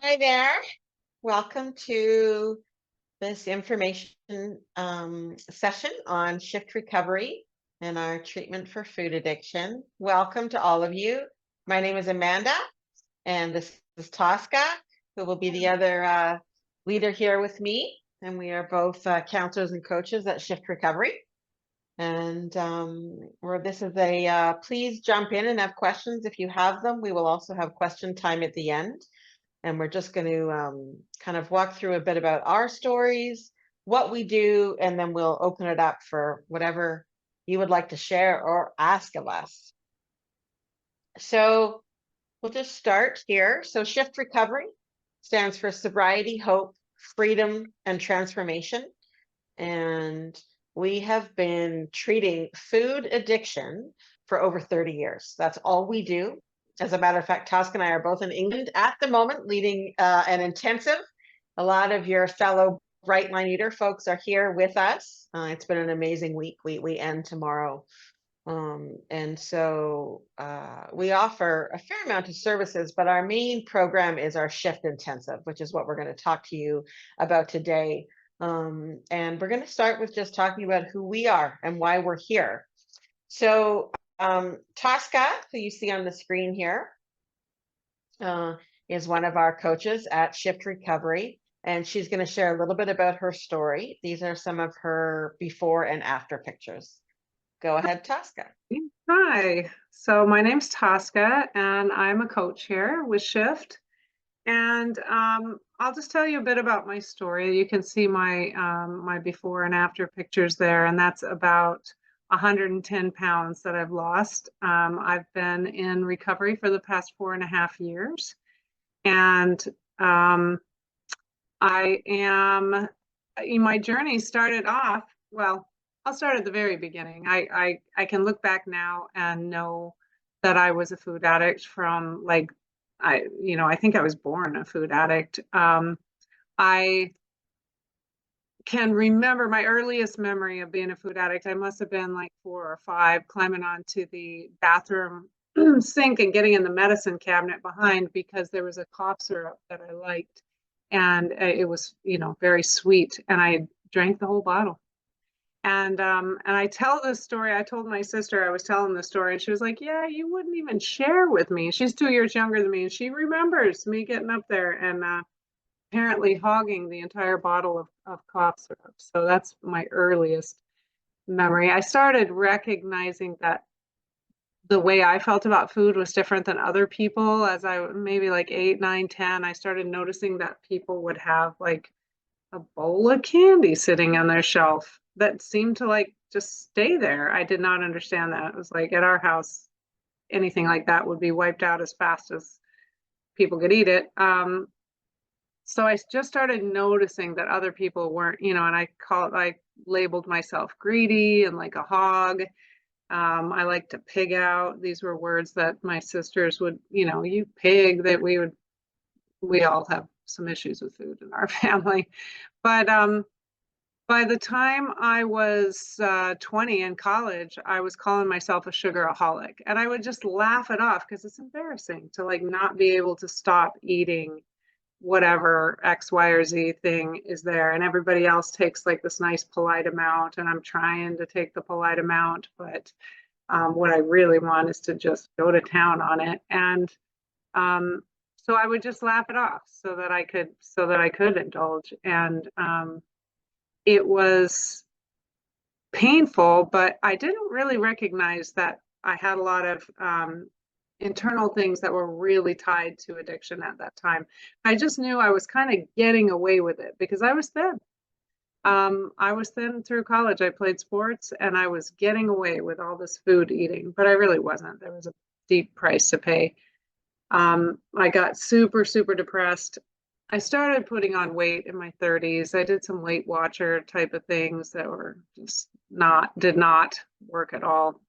Hi there. Welcome to this information session on shift recovery and our treatment for food addiction. Welcome to all of you. My name is Amanda, and this is Tosca, who will be the other leader here with me. And we are both counselors and coaches at Shift Recovery. And this is a please jump in and have questions if you have them. We will also have question time at the end. And we're just going to kind of walk through a bit about our stories, what we do, and then we'll open it up for whatever you would like to share or ask of us. So we'll just start here. So Shift Recovery stands for sobriety, hope, freedom, and transformation. And we have been treating food addiction for over 30 years. That's all we do. As a matter of fact, Tosca and I are both in England at the moment, leading an intensive. A lot of your fellow Bright Line Eater folks are here with us. It's been an amazing week. We end tomorrow. And so we offer a fair amount of services, but our main program is our Shift Intensive, which is what we're going to talk to you about today. And we're going to start with just talking about who we are and why we're here. So Tosca, who you see on the screen here, is one of our coaches at Shift Recovery, and she's going to share a little bit about her story. These are some of her before and after pictures. Go ahead, Tosca. Hi, so my name's Tosca, and I'm a coach here with Shift. And I'll just tell you a bit about my story. You can see my before and after pictures there, and that's about 110 pounds that I've lost. I've been in recovery for the past 4.5 years, and my journey started off, well, I'll start at the very beginning. I can look back now and know that I was a food addict from I think I was born a food addict. I can remember my earliest memory of being a food addict. I must have been like 4 or 5, climbing onto the bathroom sink and getting in the medicine cabinet behind because there was a cough syrup that I liked. And it was, very sweet. And I drank the whole bottle. And I tell this story. I told my sister I was telling the story, and she was like, "Yeah, you wouldn't even share with me." She's 2 years younger than me, and she remembers me getting up there and apparently hogging the entire bottle of cough syrup. So that's my earliest memory. I started recognizing that the way I felt about food was different than other people. As I maybe like 8, 9, 10, I started noticing that people would have like a bowl of candy sitting on their shelf that seemed to like just stay there. I did not understand that. It was like at our house, anything like that would be wiped out as fast as people could eat it. So I just started noticing that other people weren't, and I labeled myself greedy and like a hog. I like to pig out. These were words that my sisters would, you pig, that we all have some issues with food in our family. But by the time I was 20 in college, I was calling myself a sugaraholic, and I would just laugh it off because it's embarrassing to like not be able to stop eating whatever X, Y, or Z thing is there, and everybody else takes like this nice polite amount, and I'm trying to take the polite amount, but what I really want is to just go to town on it. And so I would just laugh it off so that I could indulge. And it was painful, but I didn't really recognize that I had a lot of internal things that were really tied to addiction at that time. I just knew I was kind of getting away with it because I was thin. I was thin through college. I played sports and I was getting away with all this food eating, but I really wasn't. There was a deep price to pay. I got super, super depressed. I started putting on weight in my 30s. I did some Weight Watcher type of things that were just did not work at all.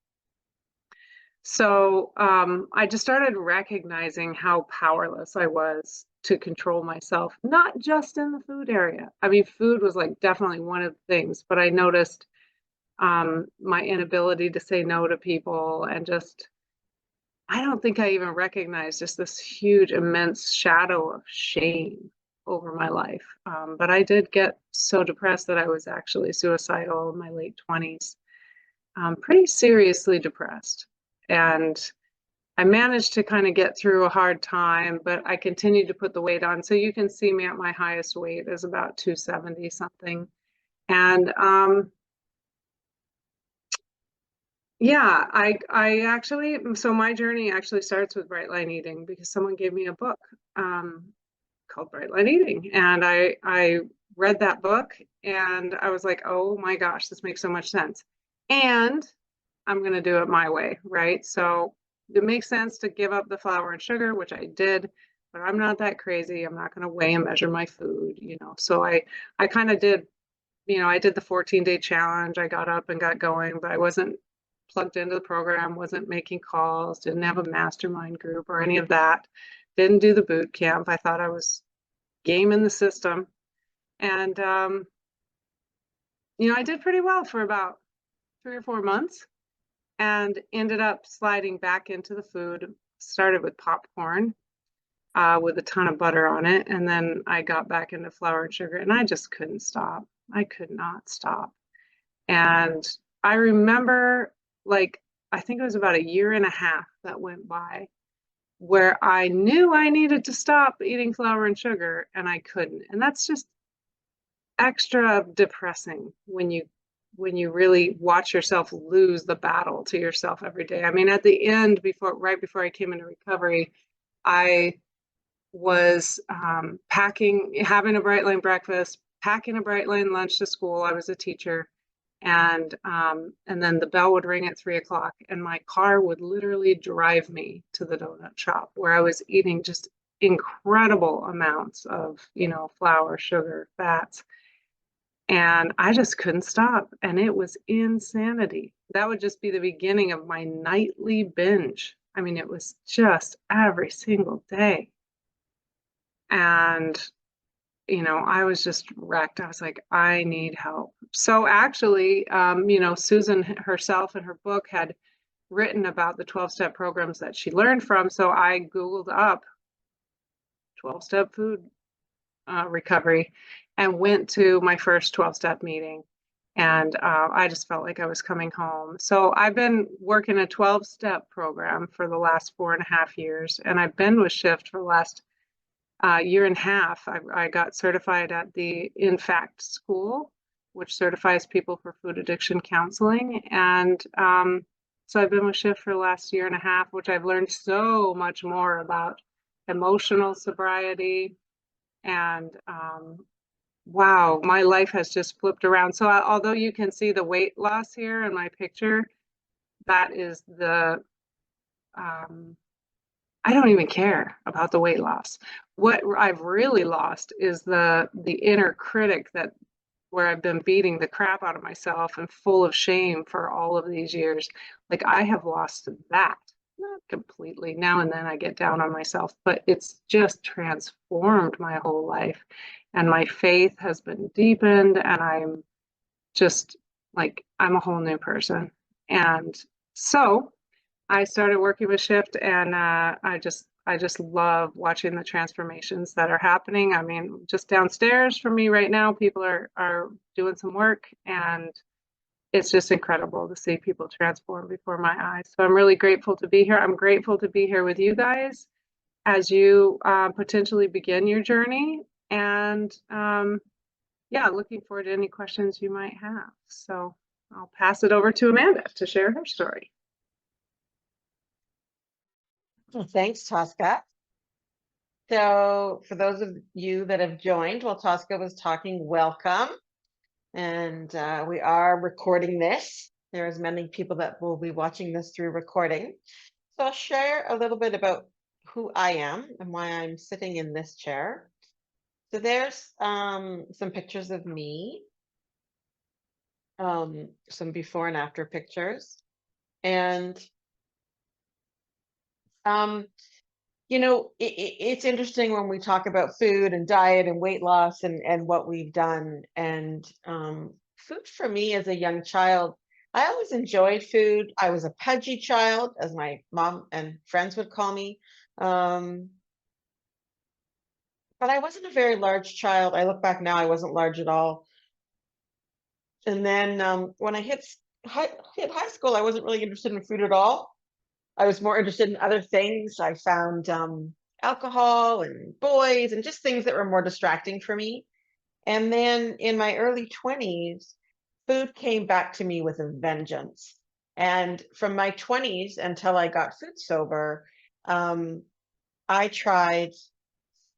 So I just started recognizing how powerless I was to control myself, not just in the food area. I mean, food was like definitely one of the things, but I noticed my inability to say no to people, and just, I I don't think I even recognized just this huge, immense shadow of shame over my life. But I did get so depressed that I was actually suicidal in my late 20s, pretty seriously depressed. And I managed to kind of get through a hard time, but I continued to put the weight on. So you can see me at my highest weight is about 270 something. And yeah, I actually, so my journey actually starts with Bright Line Eating because someone gave me a book called Bright Line Eating. And I read that book and I was like, oh my gosh, this makes so much sense. And I'm going to do it my way, right? So it makes sense to give up the flour and sugar, which I did, but I'm not that crazy. I'm not going to weigh and measure my food, you know. So I kind of did, you know, I did the 14-day challenge. I got up and got going, but I wasn't plugged into the program, wasn't making calls, didn't have a mastermind group or any of that. Didn't do the boot camp. I thought I was gaming the system. And you know, I did pretty well for about 3 or 4 months and ended up sliding back into the food. Started with popcorn with a ton of butter on it. And then I got back into flour and sugar and I just couldn't stop. I could not stop. And I remember, like, I think it was about a year and a half that went by where I knew I needed to stop eating flour and sugar and I couldn't. And that's just extra depressing when you really watch yourself lose the battle to yourself every day. I mean, at the end, right before I came into recovery, I was having a Bright Line breakfast, packing a Bright Line lunch to school. I was a teacher. And then the bell would ring at 3 o'clock and my car would literally drive me to the donut shop where I was eating just incredible amounts of, you know, flour, sugar, fats. And I just couldn't stop. And it was insanity. That would just be the beginning of my nightly binge. I mean, it was just every single day. And you know, I was just wrecked. I was like, I need help. So actually, you know, Susan herself in her book had written about the 12-step programs that she learned from. So I Googled up 12-step food recovery and went to my first 12-step meeting. And I just felt like I was coming home. So I've been working a 12-step program for the last 4.5 years. And I've been with SHiFT for the last year and a half. I got certified at the InFact School, which certifies people for food addiction counseling. And so I've been with SHiFT for the last year and a half, which I've learned so much more about emotional sobriety. And wow, my life has just flipped around. So although you can see the weight loss here in my picture, that is the I don't even care about the weight loss. What I've really lost is the inner critic where I've been beating the crap out of myself and full of shame for all of these years. Like I have lost that, not completely. Now and then I get down on myself, but it's just transformed my whole life. And my faith has been deepened and I'm just like, I'm a whole new person. And so I started working with SHiFT and I just love watching the transformations that are happening. I mean, just downstairs from me right now, people are doing some work and it's just incredible to see people transform before my eyes. So I'm really grateful to be here. I'm grateful to be here with you guys as you potentially begin your journey. And yeah, looking forward to any questions you might have. So I'll pass it over to Amanda to share her story. Thanks, Tosca. So for those of you that have joined while Tosca was talking, welcome. And we are recording this. There's many people that will be watching this through recording. So I'll share a little bit about who I am and why I'm sitting in this chair. So there's some pictures of me, some before and after pictures. And you know, it's interesting when we talk about food and diet and weight loss and what we've done. And food for me as a young child I always enjoyed food. I was a pudgy child, as my mom and friends would call me. Um, but I wasn't a very large child. I look back now, I wasn't large at all. And then when I hit high school, I wasn't really interested in food at all. I was more interested in other things. I found alcohol and boys and just things that were more distracting for me. And then in my early 20s, food came back to me with a vengeance. And from my 20s until I got food sober, um, I tried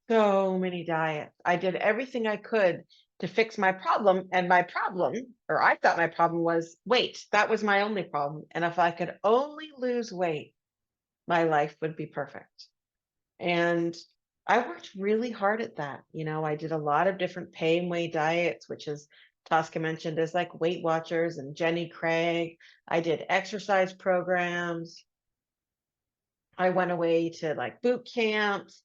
so many diets. I did everything I could to fix my problem. And my problem, or I thought my problem was weight. That was my only problem. And if I could only lose weight, my life would be perfect. And I worked really hard at that. I did a lot of different pay and weigh diets, which is Tosca mentioned as like Weight Watchers and Jenny Craig. I did exercise programs. I went away to like boot camps.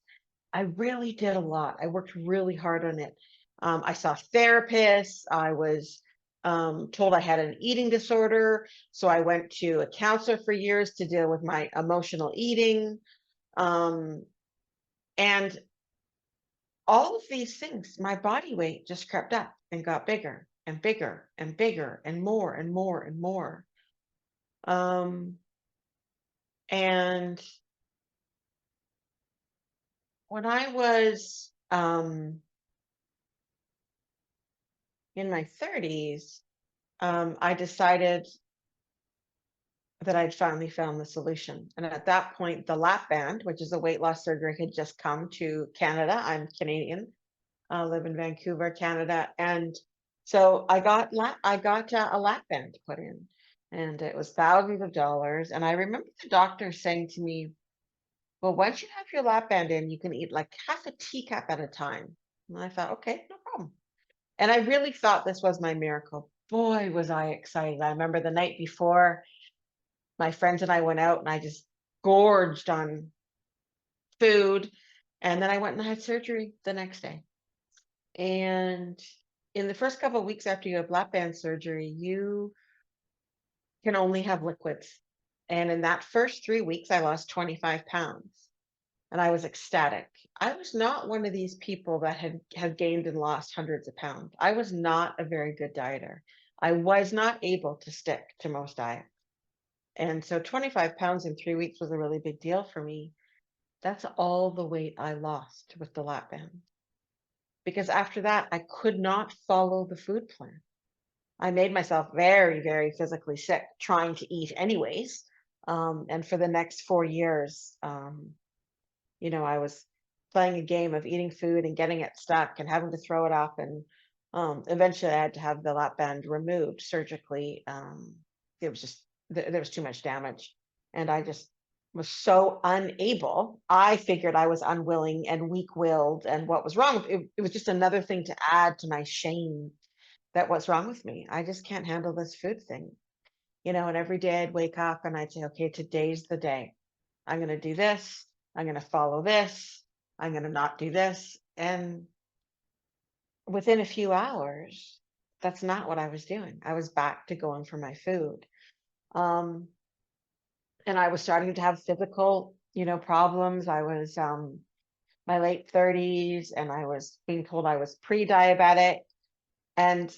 I really did a lot. I worked really hard on it. I saw therapists. I was told I had an eating disorder. So I went to a counselor for years to deal with my emotional eating. Um, and all of these things, my body weight just crept up and got bigger and bigger and bigger and more and more and more. Um, and when I was in my 30s, I decided that I'd finally found the solution. And at that point, the lap band, which is a weight loss surgery, had just come to Canada. I'm Canadian. I live in Vancouver, Canada, and so I got a lap band put in, and it was thousands of dollars. And I remember the doctor saying to me, "Well, once you have your lap band in, you can eat like half a teacup at a time." And I thought, okay, no problem. And I really thought this was my miracle. Boy, was I excited! I remember the night before, my friends and I went out, and I just gorged on food, and then I went and had surgery the next day. And in the first couple of weeks after you have lap band surgery, you can only have liquids. And in that first 3 weeks, I lost 25 pounds and I was ecstatic. I was not one of these people that had gained and lost hundreds of pounds. I was not a very good dieter. I was not able to stick to most diets. And so 25 pounds in 3 weeks was a really big deal for me. That's all the weight I lost with the lap band. Because after that, I could not follow the food plan. I made myself very, very physically sick trying to eat anyways. And for the next 4 years, I was playing a game of eating food and getting it stuck and having to throw it up. And eventually I had to have the lap band removed surgically. It was just, there was too much damage. And I just was so unable. I figured I was unwilling and weak-willed, and what was wrong. It was just another thing to add to my shame, that what's wrong with me. I just can't handle this food thing. And every day I'd wake up and I'd say, okay, today's the day. I'm going to do this. I'm going to follow this. I'm going to not do this. And within a few hours, that's not what I was doing. I was back to going for my food. And I was starting to have physical, problems. I was my late 30s and I was being told I was pre-diabetic. And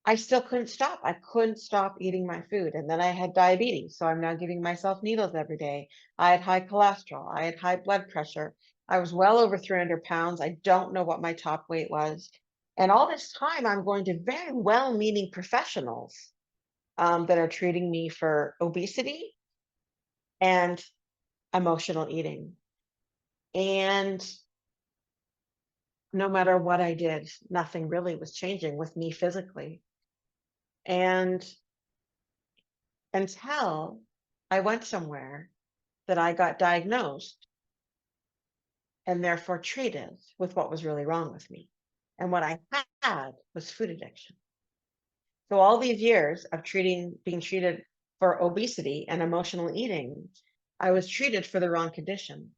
I still couldn't stop. I couldn't stop eating my food. And then I had diabetes. So I'm now giving myself needles every day. I had high cholesterol. I had high blood pressure. I was well over 300 pounds. I don't know what my top weight was. And all this time, I'm going to very well-meaning professionals that are treating me for obesity and emotional eating. And no matter what I did, nothing really was changing with me physically. And until I went somewhere that I got diagnosed and therefore treated with what was really wrong with me. And what I had was food addiction. So all these years of being treated for obesity and emotional eating, I was treated for the wrong condition.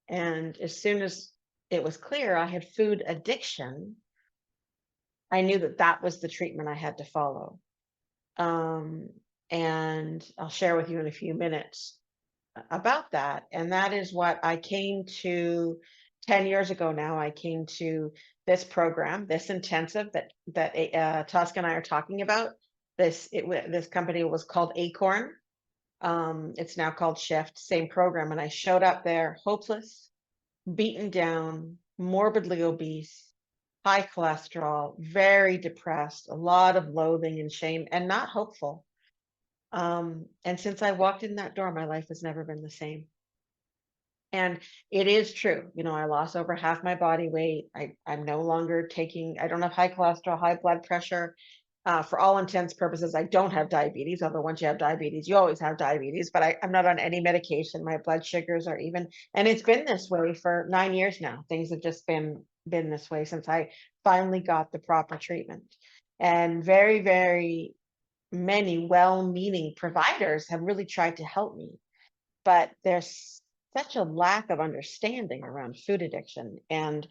And as soon as it was clear I had food addiction, I knew that that was the treatment I had to follow. And I'll share with you in a few minutes about that. And that is what I came to 10 years ago now. I came to this program, this intensive that Tosca and I are talking about. This company was called Acorn. It's now called SHiFT, same program. And I showed up there hopeless, beaten down, morbidly obese, high cholesterol, very depressed, a lot of loathing and shame, and not hopeful. And since I walked in that door, my life has never been the same. And it is true, I lost over half my body weight. I'm no longer I don't have high cholesterol, high blood pressure. For all intents purposes, I don't have diabetes, although once you have diabetes, you always have diabetes, but I'm not on any medication. My blood sugars are even, and it's been this way for 9 years now. Things have just been this way since I finally got the proper treatment. And very, very many well-meaning providers have really tried to help me, but there's such a lack of understanding around food addiction. And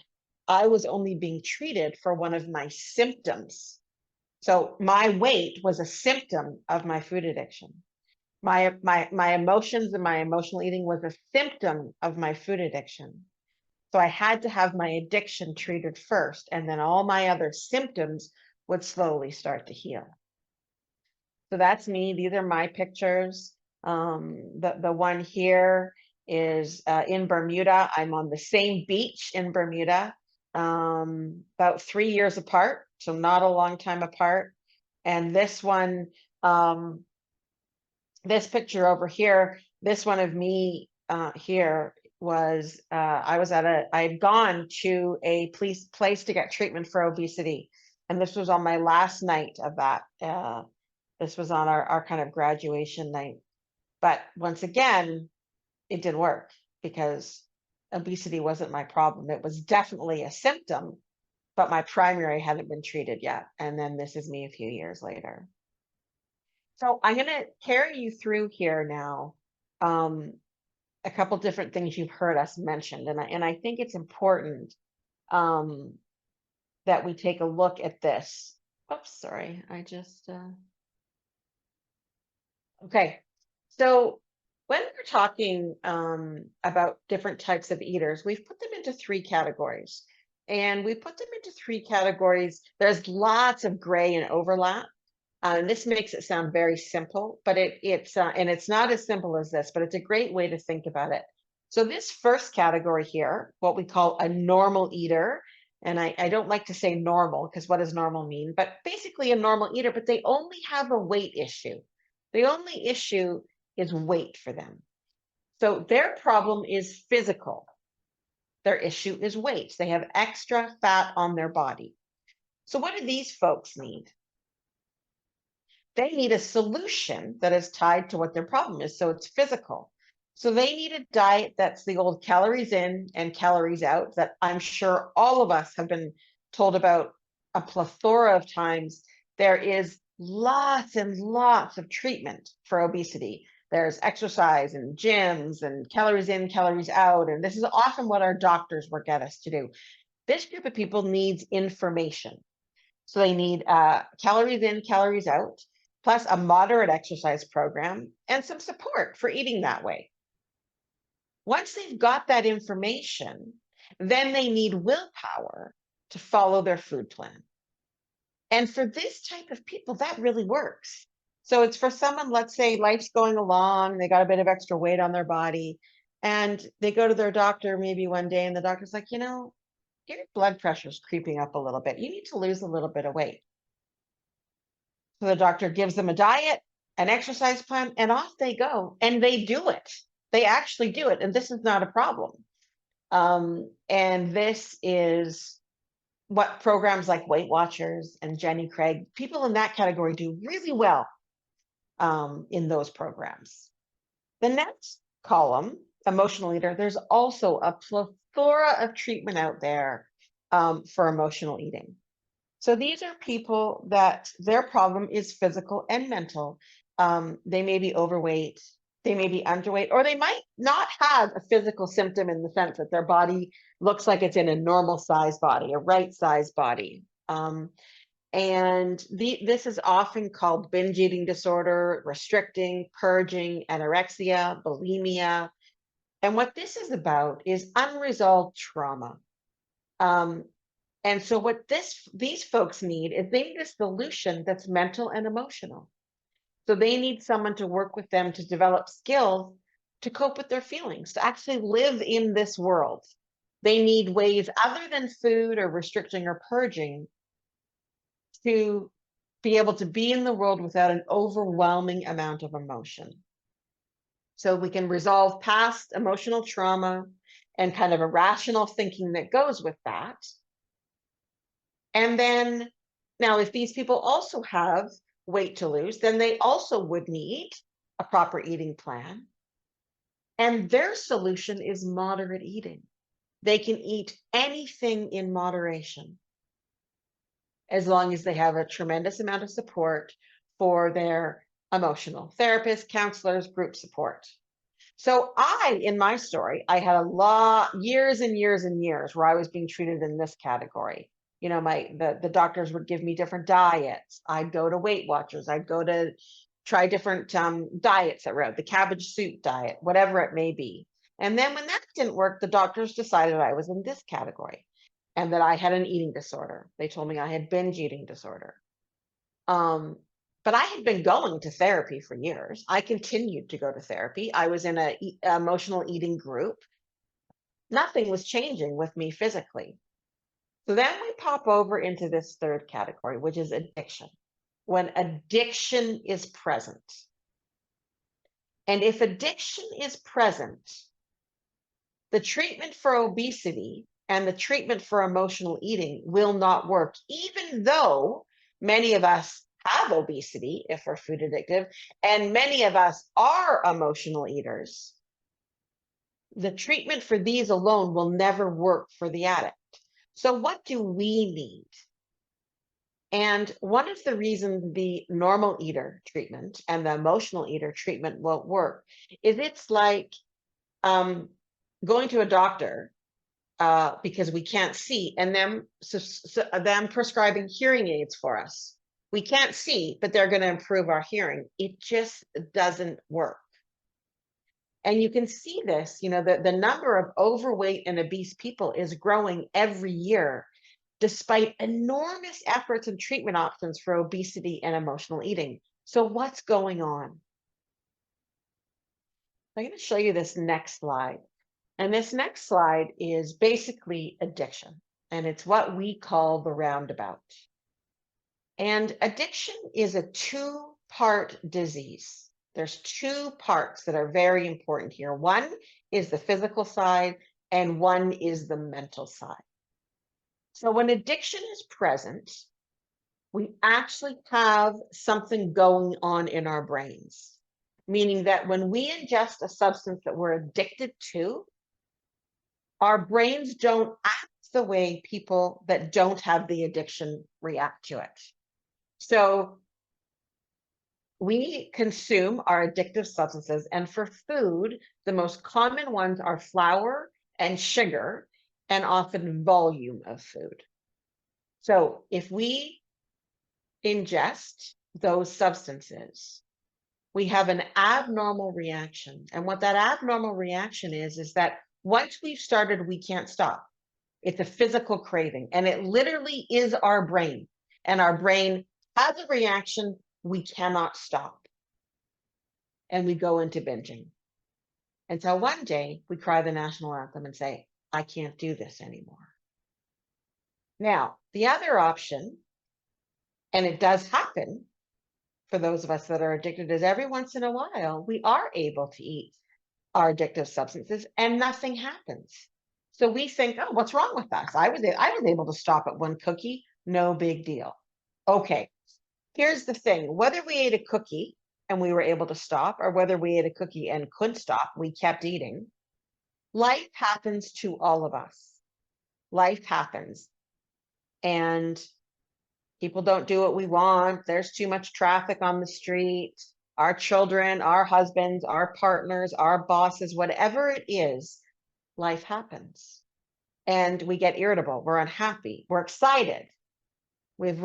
I was only being treated for one of my symptoms. So my weight was a symptom of my food addiction. My emotions and my emotional eating was a symptom of my food addiction. So I had to have my addiction treated first, and then all my other symptoms would slowly start to heal. So that's me. These are my pictures. The one here is in Bermuda. I'm on the same beach in Bermuda, about 3 years apart, so not a long time apart. And this one, this picture over here, this one of me here was, I'd gone to a place to get treatment for obesity. And this was on my last night of that. This was on our kind of graduation night. But once again, it didn't work because obesity wasn't my problem. It was definitely a symptom, but my primary hadn't been treated yet. And then this is me a few years later. So I'm going to carry you through here now a couple different things you've heard us mentioned. And I think it's important that we take a look at this. Oops, sorry. Okay. So when we're talking about different types of eaters, we've put them into 3 categories. And we put them into 3 categories. There's lots of gray and overlap. And this makes it sound very simple, but it's not as simple as this, but it's a great way to think about it. So this first category here, what we call a normal eater, and I don't like to say normal because what does normal mean? But basically a normal eater, but they only have a weight issue. The only issue is weight for them. So their problem is physical. Their issue is weight. They have extra fat on their body. So what do these folks need? They need a solution that is tied to what their problem is. So it's physical. So they need a diet that's the old calories in and calories out that I'm sure all of us have been told about a plethora of times. There is lots and lots of treatment for obesity. There's exercise and gyms and calories in, calories out. And this is often what our doctors will get us to do. This group of people needs information. So they need calories in, calories out, plus a moderate exercise program and some support for eating that way. Once they've got that information, then they need willpower to follow their food plan. And for this type of people, that really works. So it's for someone, let's say life's going along, they got a bit of extra weight on their body, and they go to their doctor maybe one day, and the doctor's like, your blood pressure's creeping up a little bit. You need to lose a little bit of weight. So the doctor gives them a diet, an exercise plan, and off they go. And they do it. They actually do it. And this is not a problem. And this is what programs like Weight Watchers and Jenny Craig, people in that category do really well in those programs. The next column, emotional eater, there's also a plethora of treatment out there for emotional eating. So these are people that their problem is physical and mental. They may be overweight, they may be underweight, or they might not have a physical symptom in the sense that their body looks like it's in a normal size body, a right size body. And And this is often called binge eating disorder, restricting, purging, anorexia, bulimia. And what this is about is unresolved trauma. And so what these folks need is they need a solution that's mental and emotional. So they need someone to work with them to develop skills to cope with their feelings, to actually live in this world. They need ways other than food or restricting or purging to be able to be in the world without an overwhelming amount of emotion. So we can resolve past emotional trauma and kind of irrational thinking that goes with that. And then now, if these people also have weight to lose, then they also would need a proper eating plan. And their solution is moderate eating. They can eat anything in moderation, as long as they have a tremendous amount of support for their emotional therapists, counselors, group support. So in my story, I had years and years and years where I was being treated in this category. You know, the doctors would give me different diets. I'd go to Weight Watchers. I'd go to try different diets that were the cabbage soup diet, whatever it may be. And then when that didn't work, the doctors decided I was in this category and that I had an eating disorder. They told me I had binge eating disorder. But I had been going to therapy for years. I continued to go to therapy. I was in an emotional eating group. Nothing was changing with me physically. So then we pop over into this third category, which is addiction. When addiction is present. And if addiction is present, the treatment for obesity and the treatment for emotional eating will not work, even though many of us have obesity if we're food addictive, and many of us are emotional eaters. The treatment for these alone will never work for the addict. So what do we need? And one of the reasons the normal eater treatment and the emotional eater treatment won't work is it's like going to a doctor because we can't see, and them prescribing hearing aids for us. We can't see, but they're going to improve our hearing. It just doesn't work. And you can see this, you know, the number of overweight and obese people is growing every year, despite enormous efforts and treatment options for obesity and emotional eating. So what's going on? I'm going to show you this next slide. And this next slide is basically addiction. And it's what we call the roundabout. And addiction is a two-part disease. There's two parts that are very important here. One is the physical side, and one is the mental side. So when addiction is present, we actually have something going on in our brains, meaning that when we ingest a substance that we're addicted to, our brains don't act the way people that don't have the addiction react to it. So we consume our addictive substances, and for food, the most common ones are flour and sugar, and often volume of food. So if we ingest those substances, we have an abnormal reaction. And what that abnormal reaction is that once we've started, we can't stop. It's a physical craving, and it literally is our brain. And our brain has a reaction, we cannot stop. And we go into binging. Until one day we cry the national anthem and say, I can't do this anymore. Now, the other option, and it does happen for those of us that are addicted, is every once in a while, we are able to eat our addictive substances and nothing happens. So we think, oh, what's wrong with us? I was able to stop at one cookie, no big deal. Okay, here's the thing. Whether we ate a cookie and we were able to stop, or whether we ate a cookie and couldn't stop, we kept eating, life happens to all of us. Life happens. And people don't do what we want. There's too much traffic on the street. Our children, our husbands, our partners, our bosses, whatever it is, life happens. And we get irritable, we're unhappy, we're excited. we're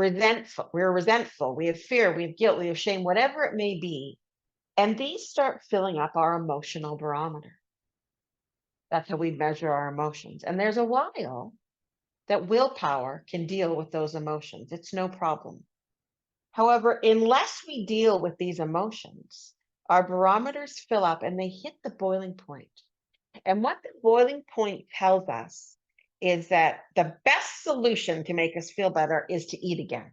resentful, we have fear, we have guilt, we have shame, whatever it may be. And these start filling up our emotional barometer. That's how we measure our emotions. And there's a while that willpower can deal with those emotions. It's no problem. However, unless we deal with these emotions, our barometers fill up and they hit the boiling point. And what the boiling point tells us is that the best solution to make us feel better is to eat again.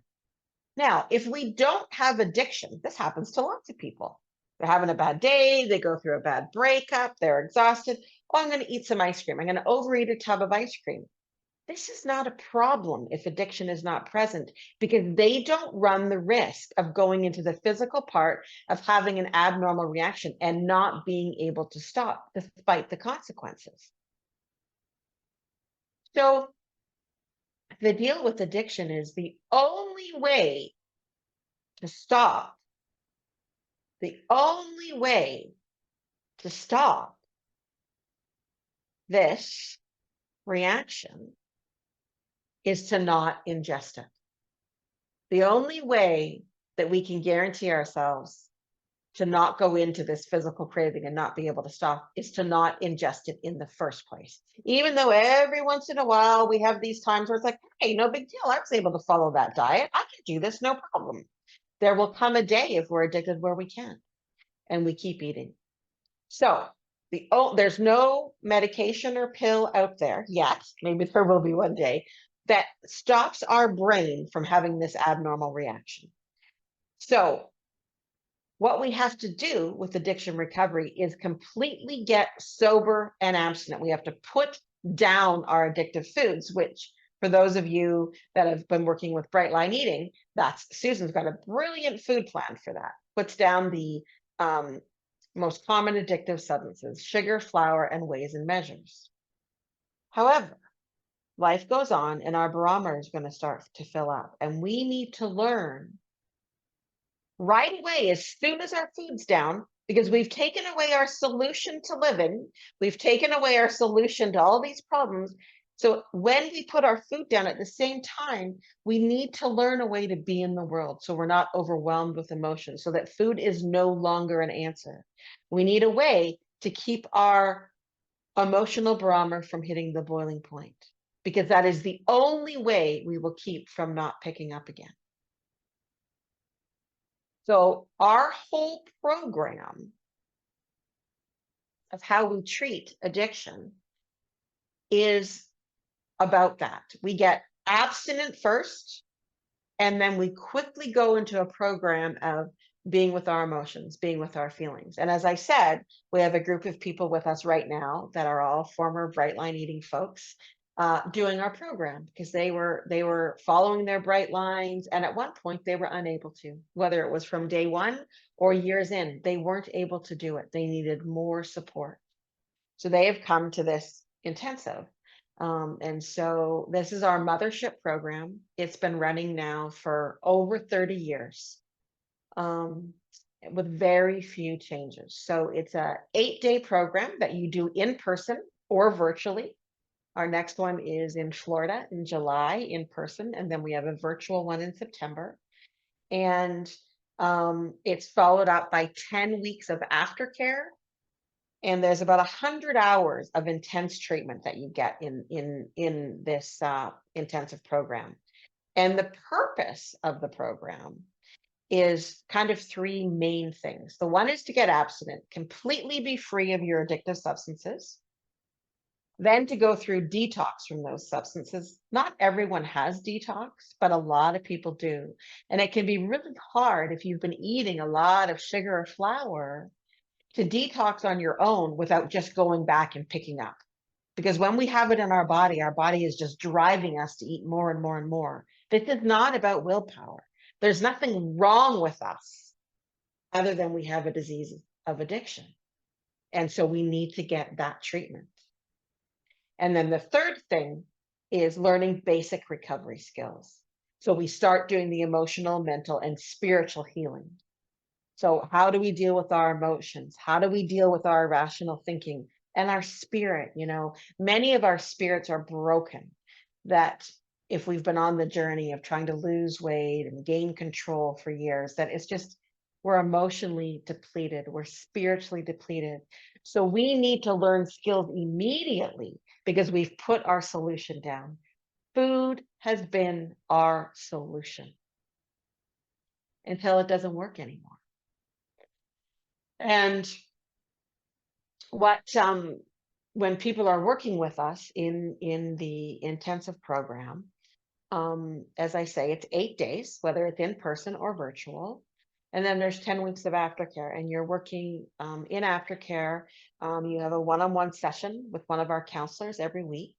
Now, if we don't have addiction, this happens to lots of people. They're having a bad day, they go through a bad breakup, they're exhausted. Oh, I'm going to eat some ice cream. I'm going to overeat a tub of ice cream. This is not a problem if addiction is not present, because they don't run the risk of going into the physical part of having an abnormal reaction and not being able to stop despite the consequences. So the deal with addiction is the only way to stop, this reaction is to not ingest it. The only way that we can guarantee ourselves to not go into this physical craving and not be able to stop is to not ingest it in the first place. Even though every once in a while we have these times where it's like, hey, no big deal. I was able to follow that diet. I can do this, no problem. There will come a day if we're addicted where we can't, and we keep eating. So there's no medication or pill out there yet, maybe there will be one day, that stops our brain from having this abnormal reaction. So what we have to do with addiction recovery is completely get sober and abstinent. We have to put down our addictive foods, which for those of you that have been working with Bright Line Eating, Susan's got a brilliant food plan for that. Puts down the most common addictive substances, sugar, flour, and weighs and measures. However, life goes on and our barometer is going to start to fill up, and we need to learn right away, as soon as our food's down, because we've taken away our solution to living, we've taken away our solution to all these problems. So when we put our food down at the same time, we need to learn a way to be in the world so we're not overwhelmed with emotion, so that food is no longer an answer. We need a way to keep our emotional barometer from hitting the boiling point, because that is the only way we will keep from not picking up again. So our whole program of how we treat addiction is about that. We get abstinent first, and then we quickly go into a program of being with our emotions, being with our feelings. And as I said, we have a group of people with us right now that are all former Bright Line Eating folks doing our program, because they were following their bright lines, and at one point they were unable to, whether it was from day one or years in, they weren't able to do it. They needed more support. So they have come to this intensive. And so this is our mothership program. It's been running now for over 30 years with very few changes. So it's a 8-day program that you do in person or virtually. Our next one is in Florida in July in person, and then we have a virtual one in September. And it's followed up by 10 weeks of aftercare. And there's about 100 hours of intense treatment that you get in this intensive program. And the purpose of the program is kind of 3 main things. The one is to get abstinent, completely be free of your addictive substances. Then to go through detox from those substances. Not everyone has detox, but a lot of people do. And it can be really hard if you've been eating a lot of sugar or flour to detox on your own without just going back and picking up. Because when we have it in our body is just driving us to eat more and more and more. This is not about willpower. There's nothing wrong with us other than we have a disease of addiction. And so we need to get that treatment. And then the third thing is learning basic recovery skills. So we start doing the emotional, mental, and spiritual healing. So how do we deal with our emotions? How do we deal with our irrational thinking and our spirit? You know, many of our spirits are broken, that if we've been on the journey of trying to lose weight and gain control for years, that it's just, we're emotionally depleted, we're spiritually depleted. So we need to learn skills immediately because we've put our solution down. Food has been our solution until it doesn't work anymore. And what when people are working with us in the intensive program, as I say, it's 8 days, whether it's in person or virtual. And then there's 10 weeks of aftercare, and you're working in aftercare. You have a one-on-one session with one of our counselors every week.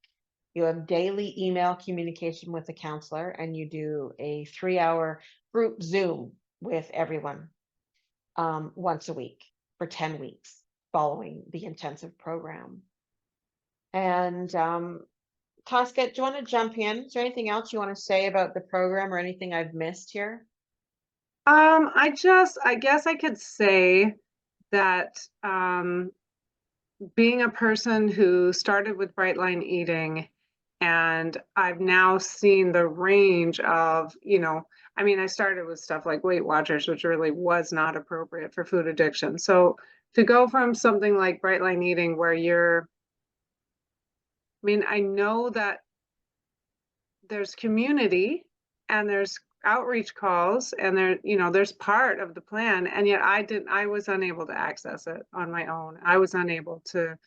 You have daily email communication with the counselor, and you do a 3-hour group Zoom with everyone once a week for 10 weeks following the intensive program. And Tosca, do you want to jump in? Is there anything else you want to say about the program or anything I've missed here? I guess I could say that being a person who started with Bright Line Eating, and I've now seen the range of, I mean, I started with stuff like Weight Watchers, which really was not appropriate for food addiction. So to go from something like Bright Line Eating where I know that there's community and there's outreach calls and there's part of the plan, and yet I was unable to access it on my own. I was unable to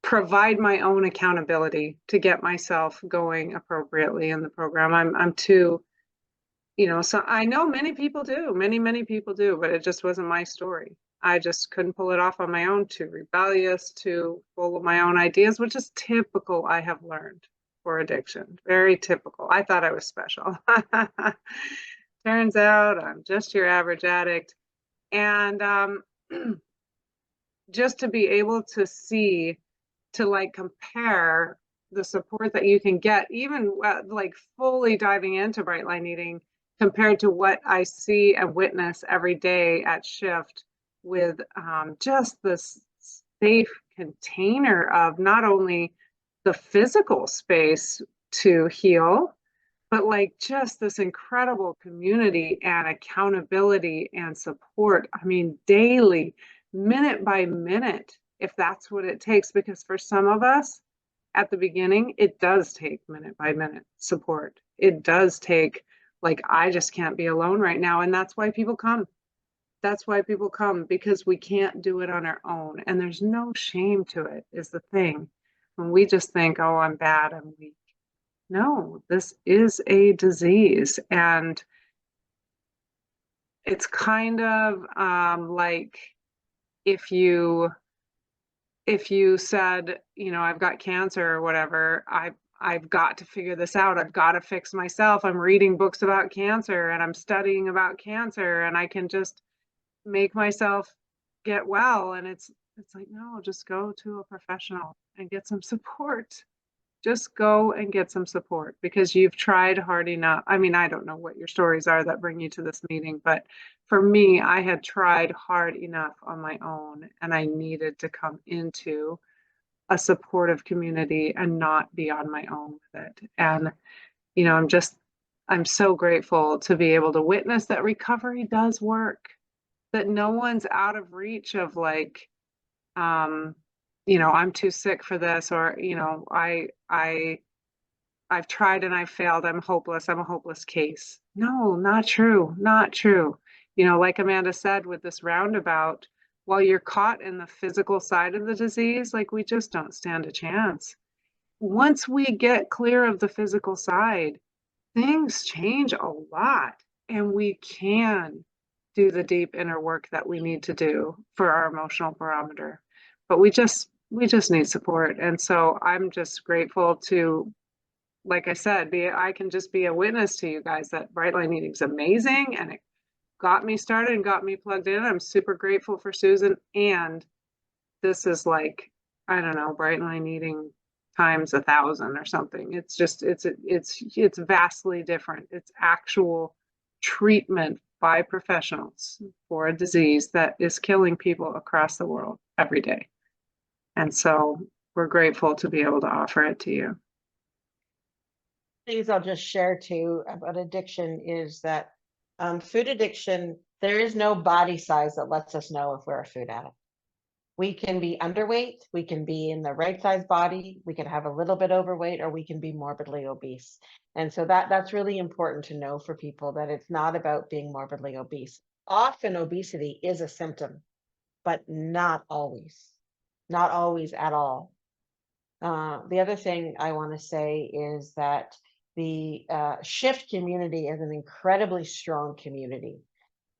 provide my own accountability to get myself going appropriately in the program. I'm too, so I know many people do, many people do, but it just wasn't my story. I just couldn't pull it off on my own, too rebellious, too full of my own ideas, which is typical, I have learned, for addiction. Very typical. I thought I was special. Turns out I'm just your average addict. And just to be able to see, to like compare the support that you can get, even like fully diving into Bright Line Eating compared to what I see and witness every day at SHiFT, with just this safe container of not only the physical space to heal, but like just this incredible community and accountability and support. I mean, daily, minute by minute, if that's what it takes, because for some of us at the beginning, it does take minute by minute support. It does take, like, I just can't be alone right now. And that's why people come. That's why people come, because we can't do it on our own. And there's no shame to it, is the thing. When we just think, oh, I'm bad, I'm weak. No, this is a disease. And it's kind of like if you said, I've got cancer or whatever, I've got to figure this out. I've got to fix myself. I'm reading books about cancer and I'm studying about cancer and I can just make myself get well. And it's like, no, just go to a professional and get some support. Just go and get some support because you've tried hard enough. I mean, I don't know what your stories are that bring you to this meeting, but for me, I had tried hard enough on my own and I needed to come into a supportive community and not be on my own with it. And, I'm so grateful to be able to witness that recovery does work, that no one's out of reach of like, I'm too sick for this, or, I've tried and I've failed. I'm hopeless. I'm a hopeless case. No, not true. Not true. Like Amanda said with this roundabout, while you're caught in the physical side of the disease, like we just don't stand a chance. Once we get clear of the physical side, things change a lot and we can do the deep inner work that we need to do for our emotional barometer. But we just need support. And so I'm just grateful to, like I said, I can just be a witness to you guys that Bright Line Eating is amazing and it got me started and got me plugged in. I'm super grateful for Susan. And this is like, I don't know, Bright Line Eating times 1,000 or something. It's just, it's vastly different. It's actual treatment by professionals for a disease that is killing people across the world every day. And so we're grateful to be able to offer it to you. things I'll just share too about addiction is that food addiction, there is no body size that lets us know if we're a food addict. We can be underweight, we can be in the right size body, we can have a little bit overweight, or we can be morbidly obese. And so that's really important to know for people, that it's not about being morbidly obese. Often obesity is a symptom, but not always at all. The other thing I want to say is that the SHiFT community is an incredibly strong community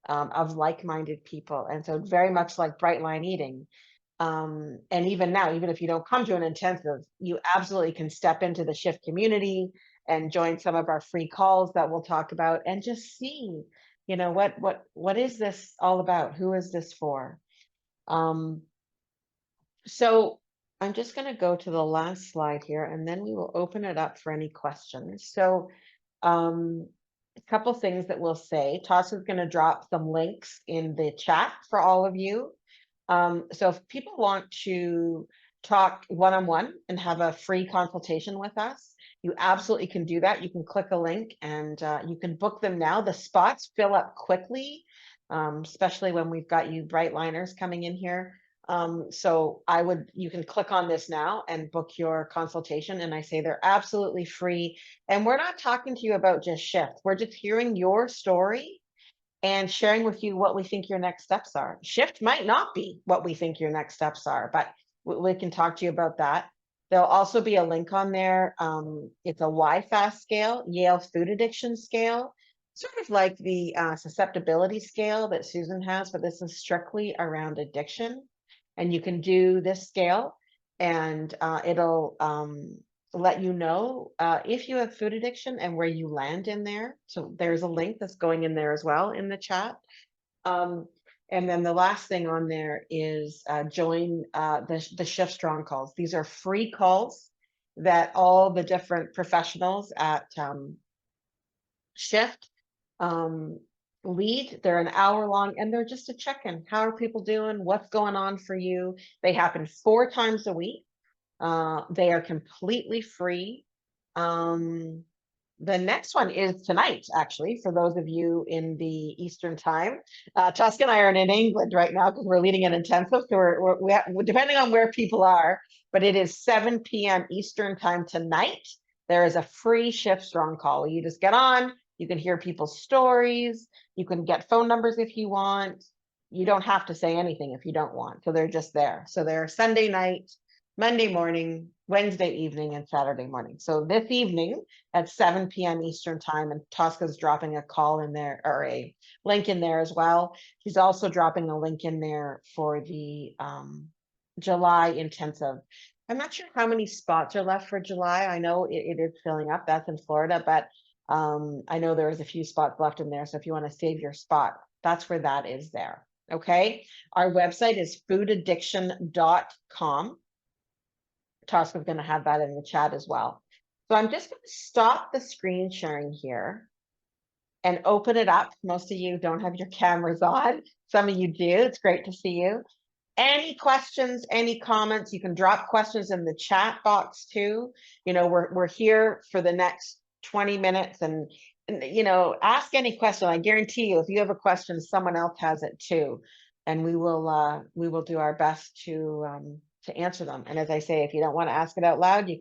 of like-minded people. And so very much like Bright Line Eating. And even now, even if you don't come to an intensive, you absolutely can step into the SHiFT community and join some of our free calls that we'll talk about, and just see, you know, what is this all about? Who is this for? So I'm just going to go to the last slide here, and then we will open it up for any questions. So a couple things that we'll say. Tasha is going to drop some links in the chat for all of you. So if people want to talk one-on-one and have a free consultation with us, you absolutely can do that. You can click a link and you can book them now. The spots fill up quickly, especially when we've got you bright liners coming in here. So you can click on this now and book your consultation. And I say they're absolutely free. And we're not talking to you about just SHiFT. We're just hearing your story and sharing with you what we think your next steps are. SHiFT might not be what we think your next steps are, but we can talk to you about that. There'll also be a link on there. It's a YFAST scale, Yale Food Addiction Scale, sort of like the susceptibility scale that Susan has, but this is strictly around addiction. And you can do this scale, and it'll let you know if you have food addiction and where you land in there. So there's a link that's going in there as well in the chat. And then the last thing on there is join the SHiFT Strong calls. These are free calls that all the different professionals at SHiFT lead. They're an hour long, and they're just a check-in. How are people doing? What's going on for you? They happen 4 times a week. They are completely free. The next one is tonight, actually, for those of you in the Eastern time. Tusk and I are in England right now because we're leading an intensive. So we're depending on where people are, but it is 7 p.m. Eastern time tonight. There is a free SHiFT Strong call. You just get on, you can hear people's stories, you can get phone numbers if you want. You don't have to say anything if you don't want. So they're just there. So they're Sunday night, Monday morning, Wednesday evening, and Saturday morning. So this evening at 7 p.m. Eastern time, and Tosca's dropping a call in there, or a link in there as well. She's also dropping a link in there for the July intensive. I'm not sure how many spots are left for July. I know it is filling up. That's in Florida, but I know there's a few spots left in there. So if you want to save your spot, that's where that is there. Okay. Our website is foodaddiction.com. Tosca's going to have that in the chat as well. So I'm just going to stop the screen sharing here and open it up. Most of you don't have your cameras on. Some of you do. It's great to see you. Any questions, any comments, you can drop questions in the chat box too. You know, we're here for the next 20 minutes and you know, ask any question. I guarantee you, if you have a question, someone else has it too. And we will do our best to answer them. And as I say, if you don't want to ask it out loud, you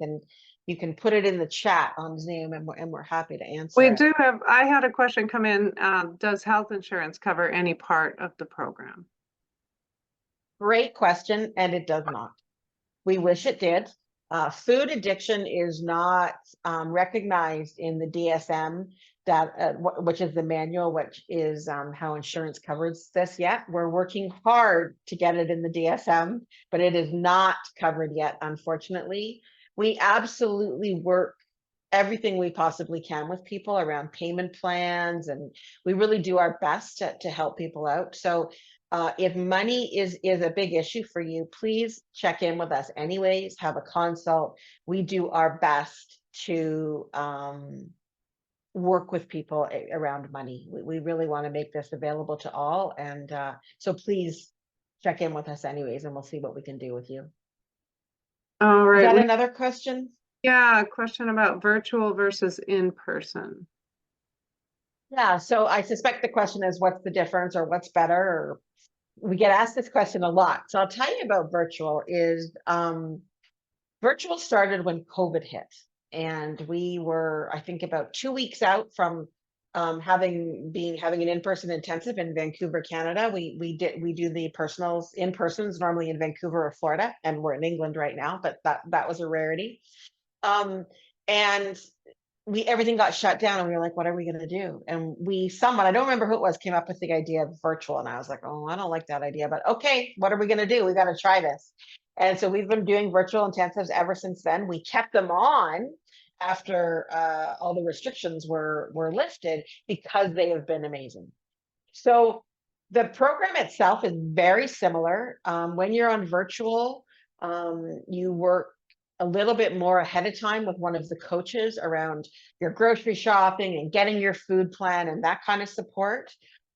can put it in the chat on Zoom, and we're happy to answer. We do have. I had a question come in. Does health insurance cover any part of the program? Great question, and it does not. We wish it did. Food addiction is not recognized in the DSM, that which is the manual, which is how insurance covers this yet. We're working hard to get it in the DSM, but it is not covered yet, unfortunately. We absolutely work everything we possibly can with people around payment plans, and we really do our best to help people out. So if money is a big issue for you, please check in with us anyways, have a consult. We do our best to work with people around money. We really want to make this available to all. And so please check in with us anyways, and we'll see what we can do with you. All right. Is that another question? Yeah, a question about virtual versus in person. Yeah, so I suspect the question is what's the difference or what's better, or we get asked this question a lot. So I'll tell you about virtual is virtual started when COVID hit, and we were, I think, about 2 weeks out from having an in-person intensive in Vancouver, Canada. We do the personals in persons normally in Vancouver or Florida, and we're in England right now, but that was a rarity. Um, and we everything got shut down, and we were like, what are we going to do? And someone, I don't remember who it was, came up with the idea of virtual, and I was like, oh, I don't like that idea, but okay, what are we going to do? We got to try this. And so we've been doing virtual intensives ever since then. We kept them on after all the restrictions were lifted, because they have been amazing. So the program itself is very similar. When you're on virtual, you work a little bit more ahead of time with one of the coaches around your grocery shopping and getting your food plan and that kind of support.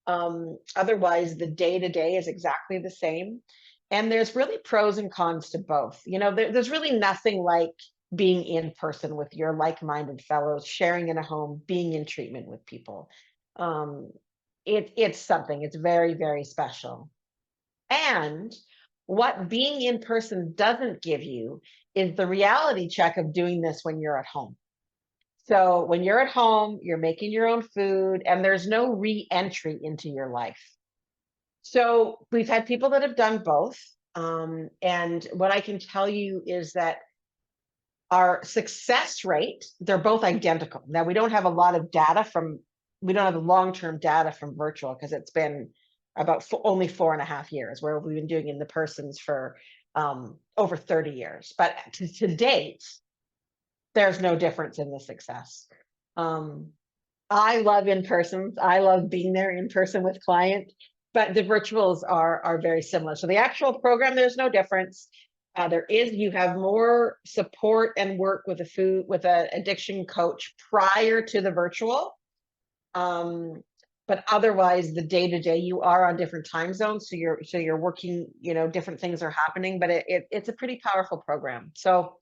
Otherwise, the day-to-day is exactly the same. And there's really pros and cons to both. There's really nothing like being in person with your like-minded fellows, sharing in a home, being in treatment with people. Um, it's something, it's very, very special. And what being in person doesn't give you is the reality check of doing this when you're at home. So when you're at home, you're making your own food, and there's no re-entry into your life. So we've had people that have done both. And what I can tell you is that our success rate, they're both identical. Now, we don't have a lot of data we don't have the long-term data from virtual, because it's been about only 4.5 years, where we've been doing in the persons for over 30 years. But to date, there's no difference in the success. I love in-persons. I love being there in person with clients, but the virtuals are very similar. So the actual program, there's no difference. You have more support and work with an addiction coach prior to the virtual. But otherwise, the day-to-day, you are on different time zones. So you're working, different things are happening, but it's a pretty powerful program. So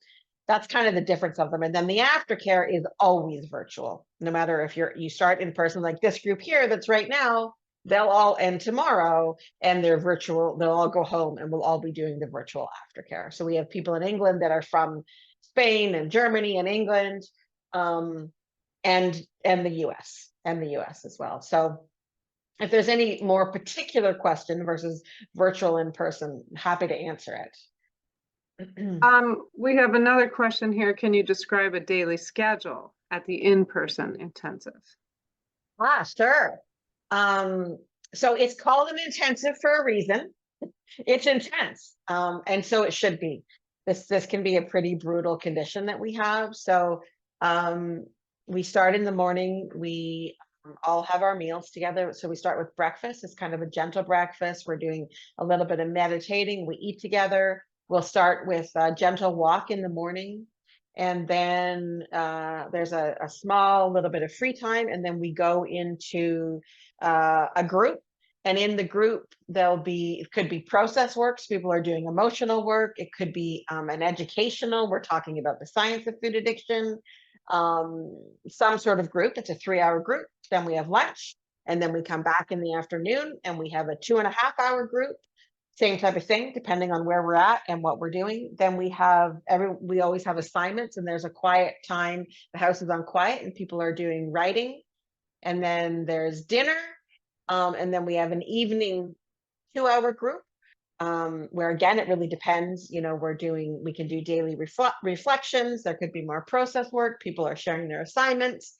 that's kind of the difference of them. And then the aftercare is always virtual, no matter if you start in person, like this group here that's right now, they'll all end tomorrow, and they're virtual. They'll all go home, and we'll all be doing the virtual aftercare. So we have people in England that are from Spain and Germany and England, and the US as well. So if there's any more particular question versus virtual in person, happy to answer it. We have another question here. Can you describe a daily schedule at the in-person intensive? Sure. So it's called an intensive for a reason. It's intense. And so it should be. This can be a pretty brutal condition that we have. So we start in the morning. We all have our meals together. So we start with breakfast. It's kind of a gentle breakfast. We're doing a little bit of meditating. We eat together. We'll start with a gentle walk in the morning. And then there's a small little bit of free time. And then we go into a group. And in the group, it could be process work. So people are doing emotional work. It could be an educational. We're talking about the science of food addiction. Some sort of group. It's a 3-hour group. Then we have lunch. And then we come back in the afternoon, and we have a 2.5-hour group. Same type of thing, depending on where we're at and what we're doing. Then we always have assignments, and there's a quiet time. The house is on quiet, and people are doing writing. And then there's dinner. And then we have an evening 2-hour group, where again, it really depends. We can do daily reflections. There could be more process work. People are sharing their assignments,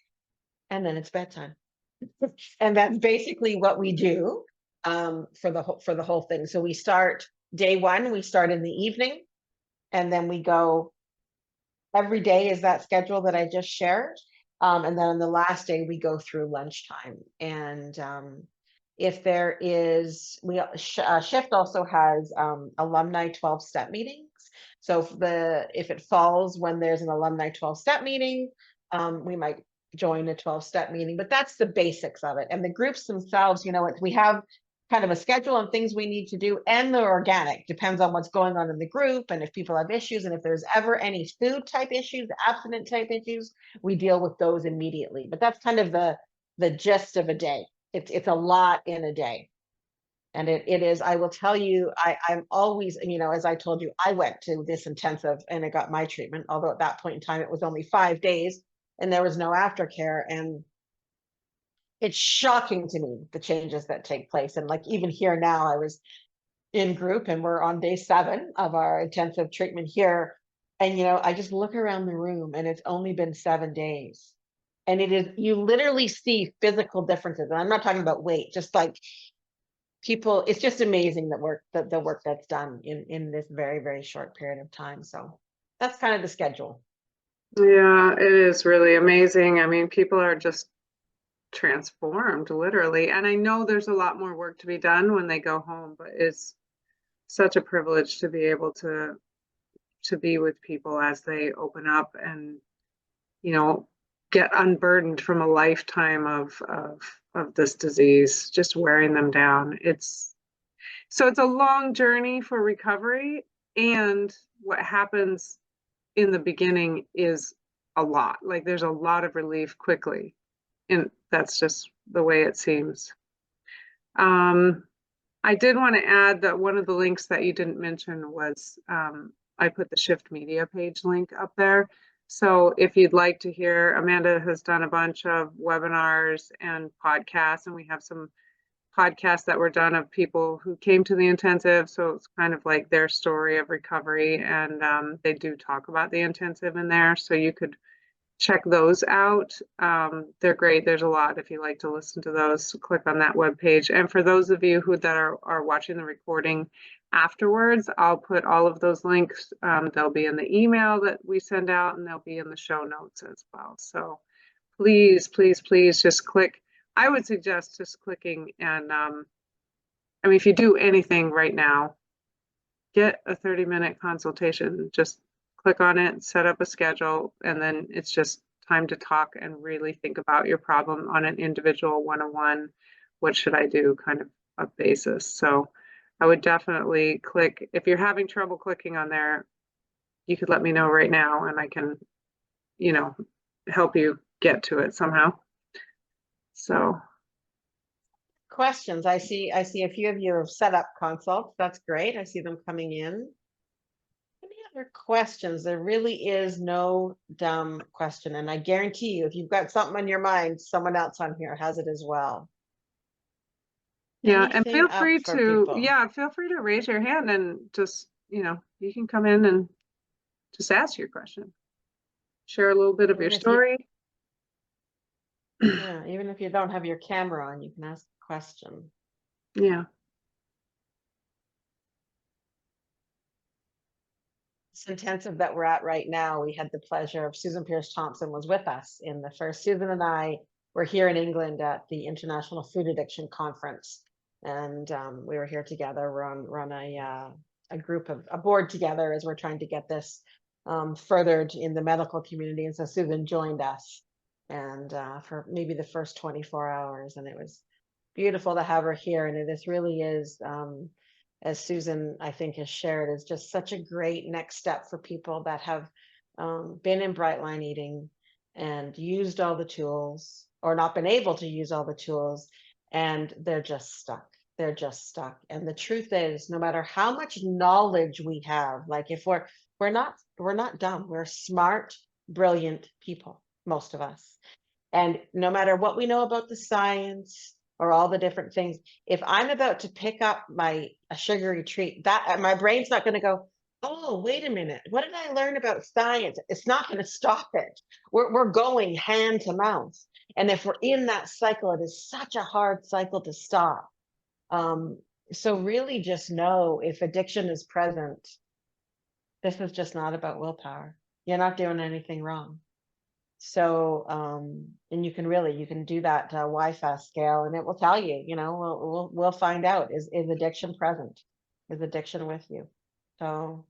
and then it's bedtime. And that's basically what we do for the whole thing. So we start day one, we start in the evening, and then we go every day is that schedule that I just shared. And then on the last day, we go through lunchtime. And if there is, SHiFT also has alumni 12-step meetings. So if it falls when there's an alumni 12-step meeting, we might join a 12-step meeting, but that's the basics of it. And the groups themselves, we have kind of a schedule and things we need to do, and the organic depends on what's going on in the group and if people have issues, and if there's ever any food type issues, abstinent type issues, we deal with those immediately. But that's kind of the gist of a day. It's a lot in a day. And it is, I will tell you, I'm always, as I told you, I went to this intensive and I got my treatment, although at that point in time it was only 5 days and there was no aftercare. And it's shocking to me, the changes that take place. And like even here now, I was in group and we're on day 7 of our intensive treatment here. And I just look around the room and it's only been 7 days. And it is, you literally see physical differences. And I'm not talking about weight, just like people, it's just amazing the work that's done in this very, very short period of time. So that's kind of the schedule. Yeah, it is really amazing. I mean, people are just transformed, literally. And I know there's a lot more work to be done when they go home, but it's such a privilege to be able to be with people as they open up and, get unburdened from a lifetime of this disease, just wearing them down. So it's a long journey for recovery, and what happens in the beginning is a lot. Like there's a lot of relief quickly, and that's just the way it seems. I did want to add that one of the links that you didn't mention was I put the SHiFT Media page link up there. So if you'd like to hear, Amanda has done a bunch of webinars and podcasts, and we have some podcasts that were done of people who came to the intensive. So it's kind of like their story of recovery, and they do talk about the intensive in there. So you could check those out. They're great. There's a lot. If you like to listen to those, click on that webpage. And for those of you that are watching the recording afterwards, I'll put all of those links. They'll be in the email that we send out, and they'll be in the show notes as well. So please, please, please just click. I would suggest just clicking, and I mean, if you do anything right now, get a 30-minute consultation. Just click on it, set up a schedule, and then it's just time to talk and really think about your problem on an individual one-on-one, what should I do kind of a basis. So I would definitely click. If you're having trouble clicking on there, you could let me know right now and I can, help you get to it somehow. So Questions. I see a few of you have set up consults. That's great. I see them coming in. Any other questions? There really is no dumb question. And I guarantee you, if you've got something on your mind, someone else on here has it as well. yeah, and Anything up for people? feel free to raise your hand and just, you can come in and just ask your question. Share a little bit of your story. Yeah, even if you don't have your camera on, you can ask a question. Yeah. This intensive that we're at right now, we had the pleasure of Susan Pierce Thompson was with us in the first. Susan and I were here in England at the International Food Addiction Conference, and we were here together. We're on a group of a board together as we're trying to get this furthered in the medical community, and so Susan joined us, and for maybe the first 24 hours, and it was beautiful to have her here. And this really is, as Susan, I think, has shared, is just such a great next step for people that have been in bright line eating and used all the tools, or not been able to use all the tools, and they're just stuck. They're just stuck. And the truth is, no matter how much knowledge we have, like if we're not dumb, we're smart, brilliant people, most of us. And no matter what we know about the science or all the different things, if I'm about to pick up a sugary treat, that my brain's not going to go, oh, wait a minute, what did I learn about science? It's not going to stop it. We're going hand to mouth. And if we're in that cycle, it is such a hard cycle to stop. So really just know, if addiction is present, this is just not about willpower. You're not doing anything wrong. So, and you can do that Wi-Fi scale, and it will tell you, we'll find out, is addiction present? Is addiction with you? So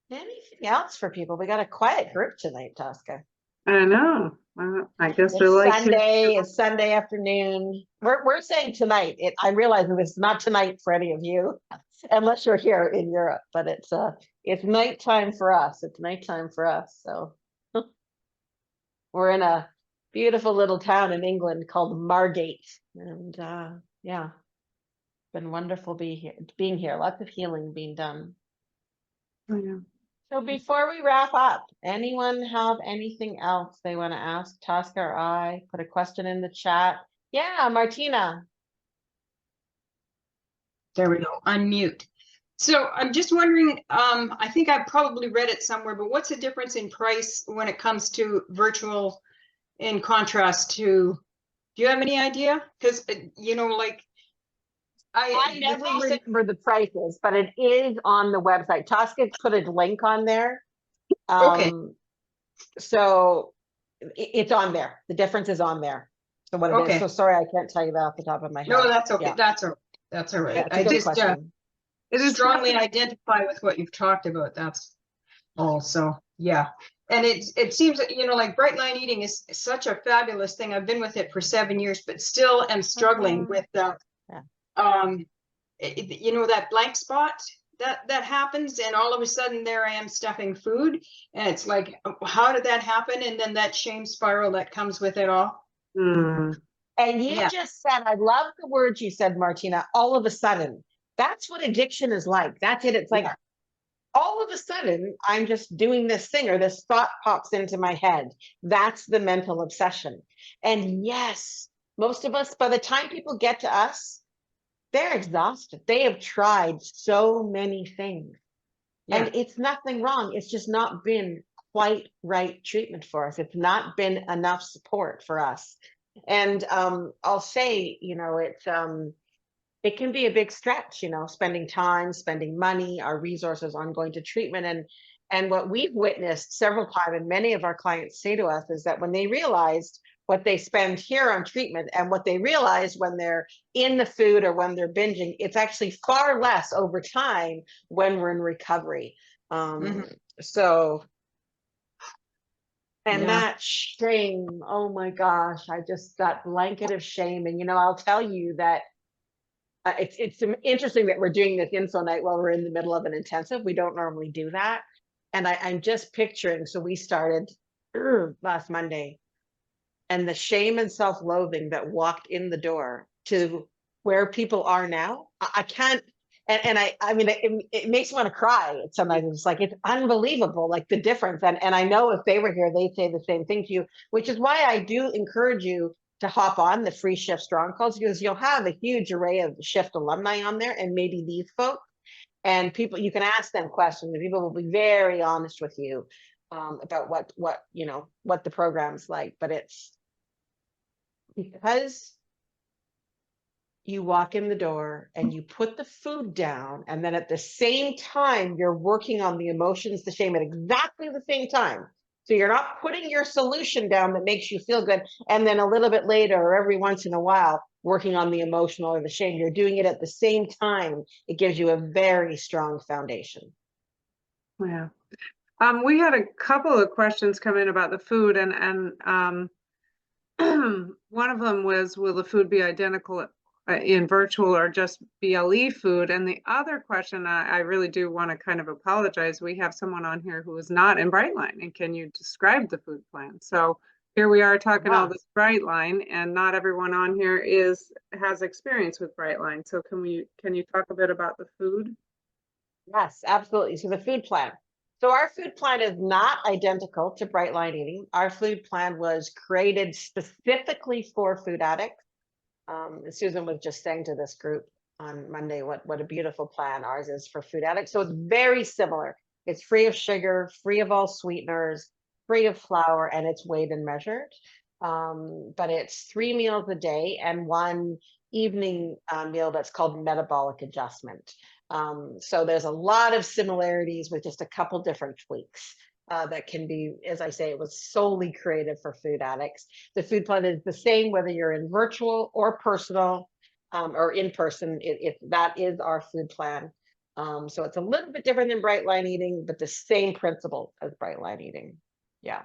anything else for people? We got a quiet group tonight, Tosca. I know. Well, I guess they It's like to. Sunday, it's Sunday afternoon. We're saying tonight. I'm realizing this is not tonight for any of you, unless you're here in Europe, but it's nighttime for us. It's nighttime for us. So we're in a beautiful little town in England called Margate. And yeah, been wonderful being here. Lots of healing being done. Oh, yeah. So before we wrap up, anyone have anything else they want to ask Tosca or I? Put a question in the chat. Yeah, Martina. There we go, unmute. So I'm just wondering, I think I've probably read it somewhere, but what's the difference in price when it comes to virtual in contrast to, do you have any idea? Because, you know, like, I never remember the prices, but it is on the website. Tosca put a link on there. Okay. So it's on there. The difference is on there. So what it is. Okay. So sorry, I can't tell you that off the top of my head. No, that's okay. Yeah. That's all right. Yeah, it's a I good just question. It is strongly identify with what you've talked about. That's all. So yeah. And it seems that, you know, like bright line eating is such a fabulous thing. I've been with it for 7 years, but still am struggling with Yeah. you know, that blank spot that happens, and all of a sudden there I am stuffing food, and it's like, how did that happen? And then that shame spiral that comes with it all. Mm, And you Yeah. just said, I love the words you said, Martina, all of a sudden. That's what addiction is like. That's it. It's like Yeah. all of a sudden, I'm just doing this thing or this thought pops into my head. That's the mental obsession. And yes, most of us, by the time people get to us, they're exhausted. They have tried so many things. Yeah. And it's nothing wrong. It's just not been quite right treatment for us. It's not been enough support for us. And I'll say, you know, it can be a big stretch, you know, spending time, spending money, our resources on going to treatment. And what we've witnessed several times, and many of our clients say to us, is that when they realized what they spend here on treatment and what they realize when they're in the food or when they're binging, it's actually far less over time when we're in recovery. So, and Yeah. that shame, oh my gosh, I just, that blanket of shame. And, you know, I'll tell you that it's interesting that we're doing this info night while we're in the middle of an intensive. We don't normally do that. And I'm just picturing, so we started last Monday, and the shame and self-loathing that walked in the door to where people are now. I can't, I mean, it makes me want to cry. Sometimes it's like, it's unbelievable, like the difference. And I know if they were here, they'd say the same thing to you, which is why I do encourage you to hop on the free SHiFT strong calls, because you'll have a huge array of SHiFT alumni on there, and maybe these folks, and people, you can ask them questions and people will be very honest with you about what you know, what the program's like. But it's because you walk in the door and you put the food down, and then at the same time you're working on the emotions, the shame, at exactly the same time. So you're not putting your solution down that makes you feel good, and then a little bit later or every once in a while working on the emotional or the shame. You're doing it at the same time. It gives you a very strong foundation. yeah. We had a couple of questions come in about the food, and one of them was, will the food be identical in virtual or just BLE food? And the other question, I really do want to kind of apologize. We have someone on here who is not in Brightline, and can you describe the food plan? So here we are talking all this Brightline, and not everyone on here has experience with Brightline. So can you talk a bit about the food? Yes, absolutely. So the food plan. So our food plan is not identical to Bright Line Eating. Our food plan was created specifically for food addicts. Susan was just saying to this group on Monday, what a beautiful plan ours is for food addicts. So it's very similar. It's free of sugar, free of all sweeteners, free of flour, and it's weighed and measured. But it's 3 meals a day and one evening meal that's called metabolic adjustment. So there's a lot of similarities with just a couple different tweaks. That can be, as I say, it was solely created for food addicts. The food plan is the same whether you're in virtual or personal or in person. That is our food plan. So it's a little bit different than Bright Line Eating, but the same principle as Bright Line Eating. Yeah.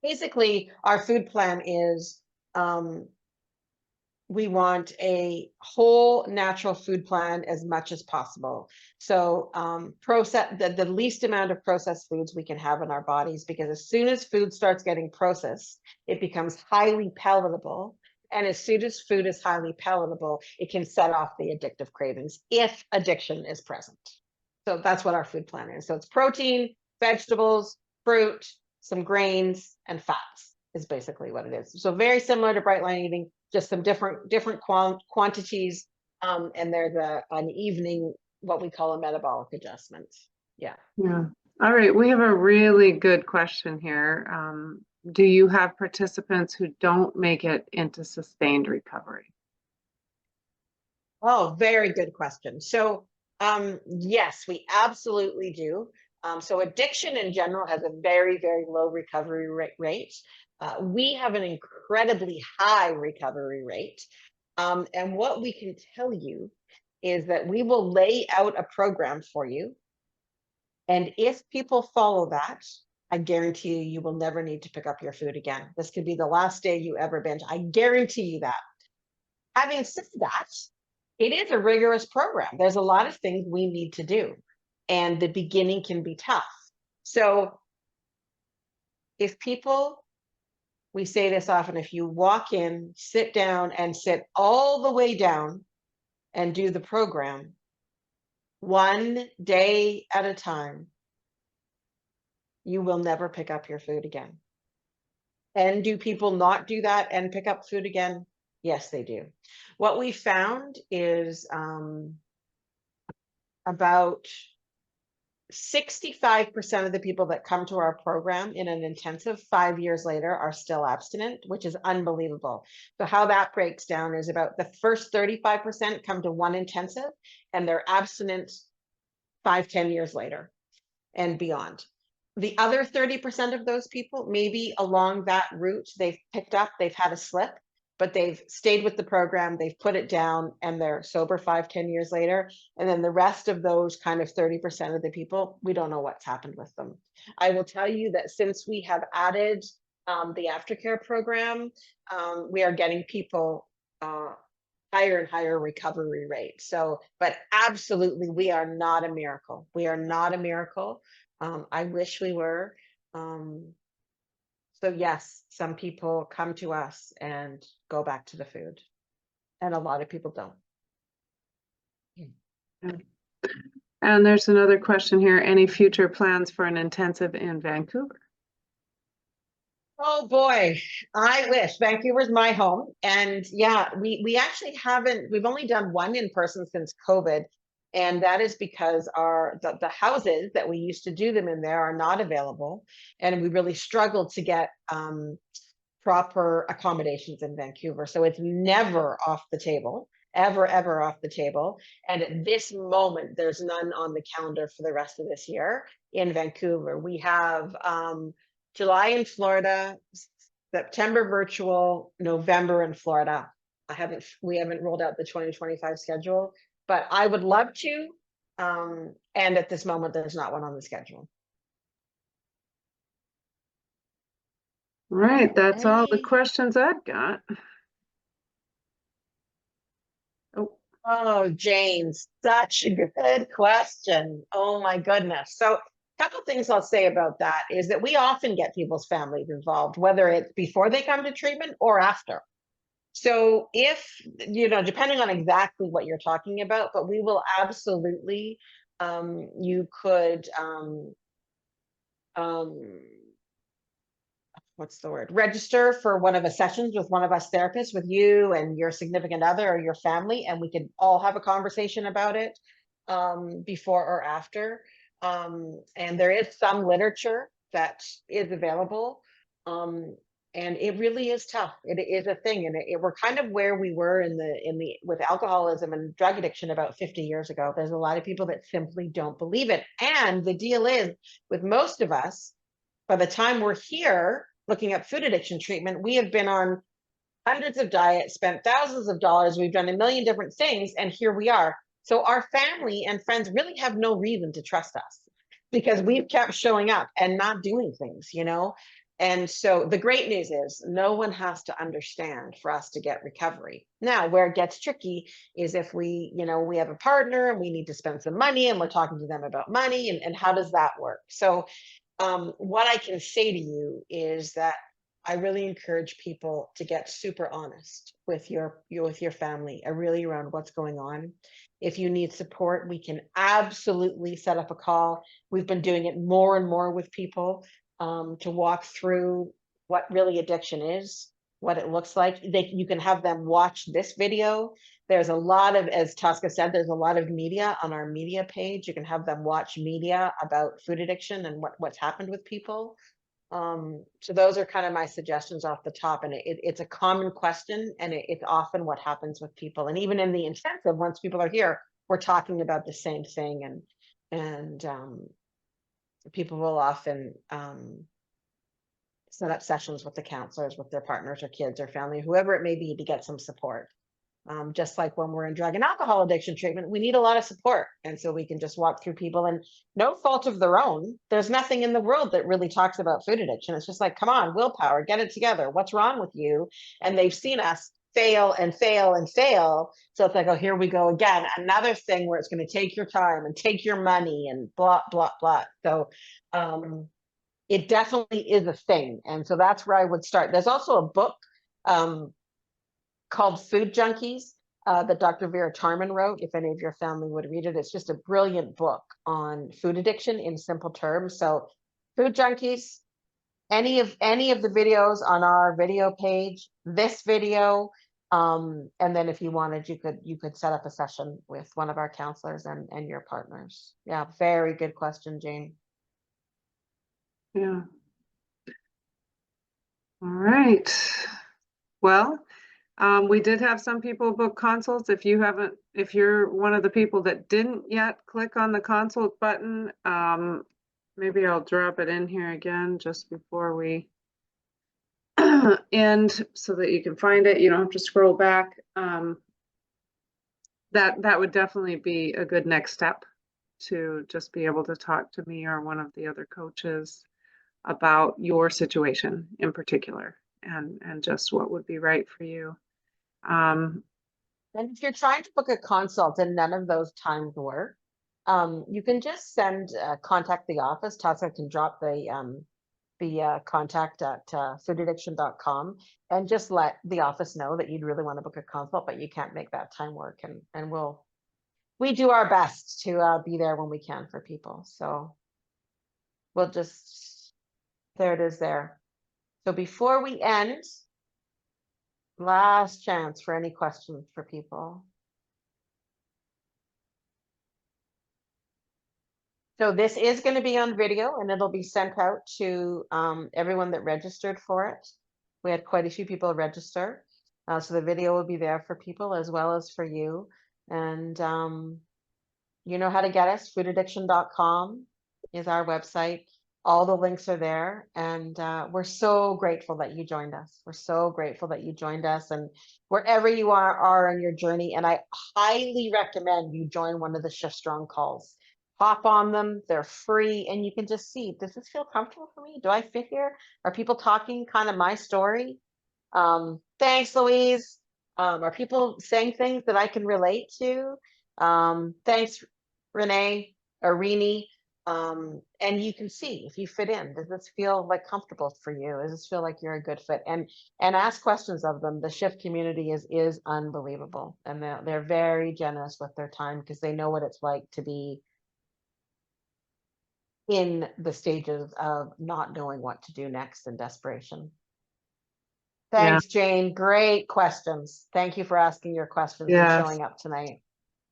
basically our food plan is, we want a whole natural food plan as much as possible. So the least amount of processed foods we can have in our bodies, because as soon as food starts getting processed, it becomes highly palatable. And as soon as food is highly palatable, it can set off the addictive cravings if addiction is present. So that's what our food plan is. So it's protein, vegetables, fruit, some grains, and fats is basically what it is. So very similar to Bright Line Eating, just some different quantities, and there's an evening, what we call a metabolic adjustment. Yeah. Yeah. All right. We have a really good question here. Do you have participants who don't make it into sustained recovery? Oh, very good question. So, yes, we absolutely do. So addiction in general has a very, very low recovery rate. We have an incredibly high recovery rate. And what we can tell you is that we will lay out a program for you. And if people follow that, I guarantee you, you will never need to pick up your food again. This could be the last day you ever binge. I guarantee you that. Having said that, it is a rigorous program. There's a lot of things we need to do, and the beginning can be tough. So if people, we say this often, if you walk in, sit down and sit all the way down and do the program one day at a time, you will never pick up your food again. And do people not do that and pick up food again? Yes, they do. What we found is about 65% of the people that come to our program in an intensive 5 years later are still abstinent, which is unbelievable. So how that breaks down is about the first 35% come to one intensive and they're abstinent 5-10 years later and beyond. The other 30% of those people, maybe along that route, they've picked up, they've had a slip, but they've stayed with the program, they've put it down, and they're sober 5-10 years later. And then the rest of those kind of 30% of the people, we don't know what's happened with them. I will tell you that since we have added the aftercare program, we are getting people higher and higher recovery rate. So, but absolutely, we are not a miracle. We are not a miracle. I wish we were. So yes, some people come to us and go back to the food, and a lot of people don't. And there's another question here. Any future plans for an intensive in Vancouver? Oh boy, I wish. Vancouver's my home. And yeah, we actually haven't, we've only done one in person since COVID. And that is because the houses that we used to do them in there are not available. And we really struggled to get proper accommodations in Vancouver. So it's never off the table, ever off the table. And at this moment, there's none on the calendar for the rest of this year in Vancouver. We have July in Florida, September virtual, November in Florida. We haven't rolled out the 2025 schedule, but I would love to. And at this moment, there's not one on the schedule. Right, that's all the questions I've got. Oh, James, such a good question. Oh my goodness. So a couple things I'll say about that is that we often get people's families involved, whether it's before they come to treatment or after. So if, depending on exactly what you're talking about, but we will absolutely, you could, what's the word? Register for one of the sessions with one of us therapists, with you and your significant other or your family, and we could all have a conversation about it before or after. And there is some literature that is available. And it really is tough. It is a thing, and we're kind of where we were with alcoholism and drug addiction about 50 years ago. There's a lot of people that simply don't believe it. And the deal is, with most of us, by the time we're here looking at food addiction treatment, we have been on hundreds of diets, spent thousands of dollars, we've done a million different things, and here we are. So our family and friends really have no reason to trust us because we've kept showing up and not doing things, And so the great news is no one has to understand for us to get recovery. Now, where it gets tricky is if we, we have a partner and we need to spend some money and we're talking to them about money, and how does that work? So what I can say to you is that I really encourage people to get super honest with your family, really around what's going on. If you need support, we can absolutely set up a call. We've been doing it more and more with people to walk through what really addiction is, what it looks like. You can have them watch this video. There's a lot of, as Tosca said, there's a lot of media on our media page. You can have them watch media about food addiction and what's happened with people. So those are kind of my suggestions off the top. And it's a common question, and it's often what happens with people. And even in the intensive, once people are here, we're talking about the same thing. And people will often set up sessions with the counselors, with their partners or kids or family, whoever it may be, to get some support. Just like when we're in drug and alcohol addiction treatment, we need a lot of support. And so we can just walk through people, and no fault of their own. There's nothing in the world that really talks about food addiction. It's just like, come on, willpower, get it together. What's wrong with you? And they've seen us fail and fail and fail. So it's like, oh, here we go again. Another thing where it's going to take your time and take your money and blah, blah, blah. So it definitely is a thing. And so that's where I would start. There's also a book called Food Junkies that Dr. Vera Tarman wrote. If any of your family would read it, it's just a brilliant book on food addiction in simple terms. So Food Junkies, any of the videos on our video page, this video, and then if you wanted, you could set up a session with one of our counselors and your partners. Yeah, very good question, Jane. Yeah. All right. Well, we did have some people book consults. If you're one of the people that didn't yet click on the consult button, maybe I'll drop it in here again just before we end so that you can find it. You don't have to scroll back. That would definitely be a good next step, to just be able to talk to me or one of the other coaches about your situation in particular, and just what would be right for you. And if you're trying to book a consult and none of those times work, you can just contact the office. Tasha can drop the contact at foodaddiction.com, and just let the office know that you'd really want to book a consult, but you can't make that time work. And we do our best to be there when we can for people. So we'll just, there it is there. So before we end, last chance for any questions for people. So this is going to be on video, and it'll be sent out to everyone that registered for it. We had quite a few people register. So the video will be there for people as well as for you. And you know how to get us. Foodaddiction.com is our website. All the links are there. And we're so grateful that you joined us. We're so grateful that you joined us. And wherever you are on your journey, and I highly recommend you join one of the Shift Strong calls. Hop on them, they're free, and you can just see, does this feel comfortable for me? Do I fit here? Are people talking kind of my story? Thanks, Louise. Are people saying things that I can relate to? Thanks, Renee or Rini. And you can see if you fit in. Does this feel like comfortable for you? Does this feel like you're a good fit? And ask questions of them. The SHiFT community is unbelievable, and they're very generous with their time, because they know what it's like to be in the stages of not knowing what to do next in desperation. Thanks, Jane. Great questions. Thank you for asking your questions and showing up tonight.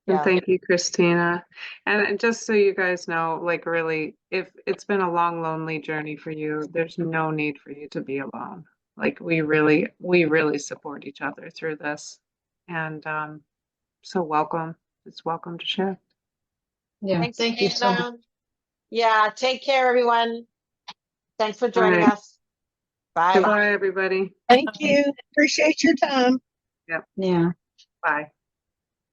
And thank you, Christina. And just so you guys know, like, really, if it's been a long, lonely journey for you, there's no need for you to be alone. Like, we really support each other through this. And so welcome. It's welcome to share. Yeah, Thanks, thank you so much. Yeah, take care, everyone. Thanks for joining us. Bye. Goodbye, everybody. Thank you. Appreciate your time. Yep. Yeah. Bye.